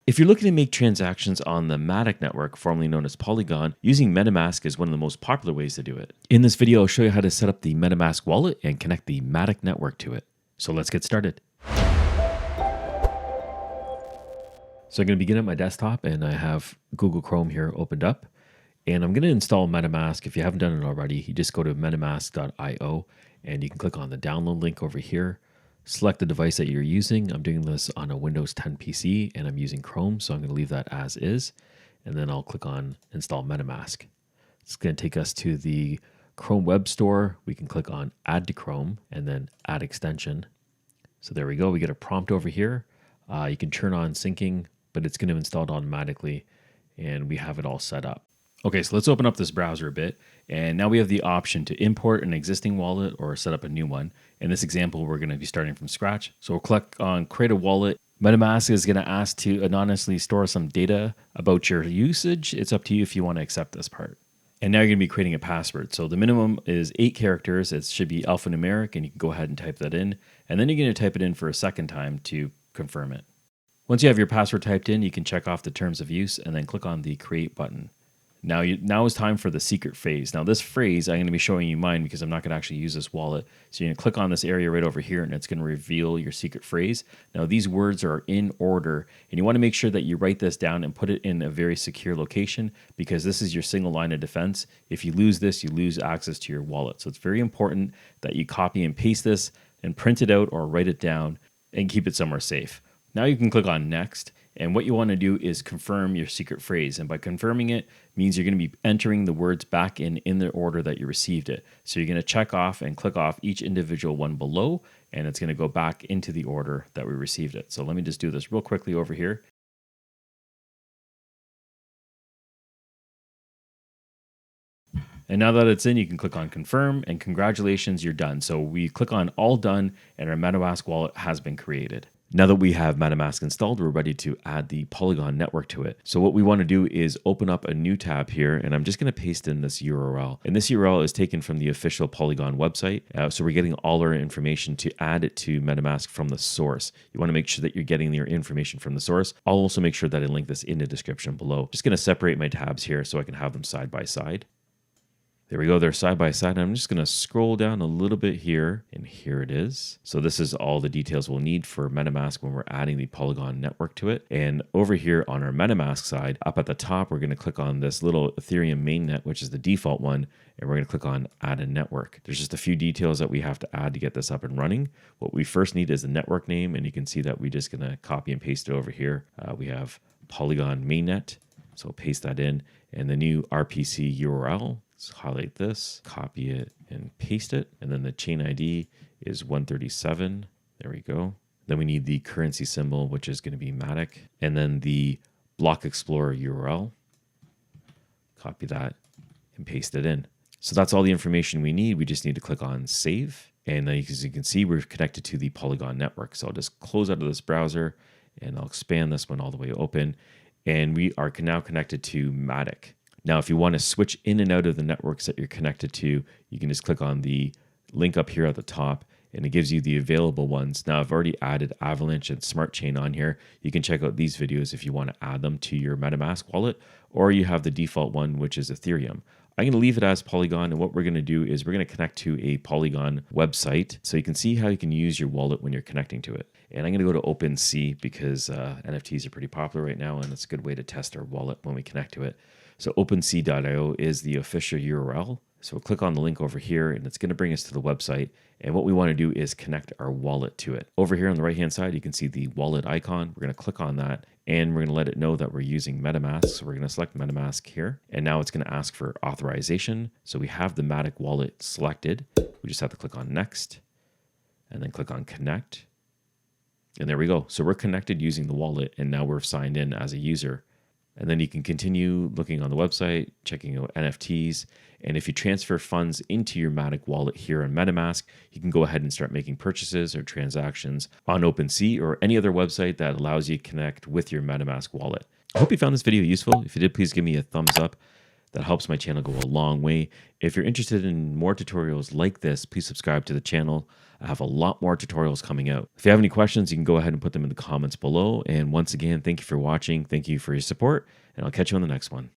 If you're looking to make transactions on the Matic network, formerly known as Polygon, using Metamask is one of the most popular ways to do it. In this video, I'll show you how to set up the Metamask wallet and connect the Matic network to it. So let's get started. So I'm going to begin at my desktop and I have Google Chrome here opened up. And I'm going to install Metamask. If you haven't done it already, you just go to metamask.io and you can click on the download link over here. Select the device that you're using. I'm doing this on a Windows 10 PC and I'm using Chrome, so I'm going to leave that as is. And then I'll click on Install Metamask. It's going to take us to the Chrome Web Store. We can click on Add to Chrome and then Add Extension. So there we go. We get a prompt over here. You can turn on syncing, but it's going to install it automatically and we have it all set up. Okay, so let's open up this browser a bit. And now we have the option to import an existing wallet or set up a new one. In this example, we're going to be starting from scratch. So we'll click on Create a Wallet. Metamask is going to ask to anonymously store some data about your usage. It's up to you if you want to accept this part. And now you're going to be creating a password. So the minimum is 8 characters. It should be alphanumeric, and you can go ahead and type that in. And then you're going to type it in for a second time to confirm it. Once you have your password typed in, you can check off the terms of use and then click on the Create button. Now is time for the secret phrase. Now this phrase, I'm going to be showing you mine because I'm not going to actually use this wallet. So you're going to click on this area right over here and it's going to reveal your secret phrase. Now these words are in order and you want to make sure that you write this down and put it in a very secure location because this is your single line of defense. If you lose this, you lose access to your wallet. So it's very important that you copy and paste this and print it out or write it down and keep it somewhere safe. Now you can click on Next. And what you want to do is confirm your secret phrase. And by confirming it means you're going to be entering the words back in the order that you received it. So you're going to check off and click off each individual one below, and it's going to go back into the order that we received it. So let me just do this real quickly over here. And now that it's in, you can click on confirm and congratulations, you're done. So we click on all done and our Metamask wallet has been created. Now that we have Metamask installed, we're ready to add the Polygon network to it. So what we want to do is open up a new tab here, and I'm just going to paste in this URL. And this URL is taken from the official Polygon website. So we're getting all our information to add it to Metamask from the source. You want to make sure that you're getting your information from the source. I'll also make sure that I link this in the description below. Just going to separate my tabs here so I can have them side by side. There we go, they're side by side. I'm just gonna scroll down a little bit here, and here it is. So this is all the details we'll need for Metamask when we're adding the Polygon network to it. And over here on our Metamask side, up at the top, we're gonna click on this little Ethereum mainnet, which is the default one, and we're gonna click on Add a Network. There's just a few details that we have to add to get this up and running. What we first need is the network name, and you can see that we're just gonna copy and paste it over here. We have Polygon Mainnet, so we'll paste that in, and the new RPC URL. So highlight this, copy it, and paste it. And then the chain ID is 137. There we go. Then we need the currency symbol, which is going to be Matic. And then the Block Explorer URL. Copy that and paste it in. So that's all the information we need. We just need to click on Save. And then as you can see, we're connected to the Polygon network. So I'll just close out of this browser and I'll expand this one all the way open. And we are now connected to Matic. Now, if you want to switch in and out of the networks that you're connected to, you can just click on the link up here at the top and it gives you the available ones. Now, I've already added Avalanche and Smart Chain on here. You can check out these videos if you want to add them to your Metamask wallet, or you have the default one, which is Ethereum. I'm going to leave it as Polygon, and what we're going to do is we're going to connect to a Polygon website so you can see how you can use your wallet when you're connecting to it. And I'm going to go to OpenSea because NFTs are pretty popular right now, and it's a good way to test our wallet when we connect to it. So OpenSea.io is the official URL. So we'll click on the link over here and it's going to bring us to the website. And what we want to do is connect our wallet to it. Over here on the right-hand side, you can see the wallet icon. We're going to click on that and we're going to let it know that we're using Metamask. So we're going to select Metamask here. And now it's going to ask for authorization. So we have the Matic wallet selected. We just have to click on Next and then click on Connect. And there we go. So we're connected using the wallet and now we're signed in as a user. And then you can continue looking on the website, checking out NFTs. And if you transfer funds into your Matic wallet here on Metamask, you can go ahead and start making purchases or transactions on OpenSea or any other website that allows you to connect with your Metamask wallet. I hope you found this video useful. If you did, please give me a thumbs up. That helps my channel go a long way. If you're interested in more tutorials like this, please subscribe to the channel. I have a lot more tutorials coming out. If you have any questions, you can go ahead and put them in the comments below. And once again, thank you for watching. Thank you for your support, and I'll catch you on the next one.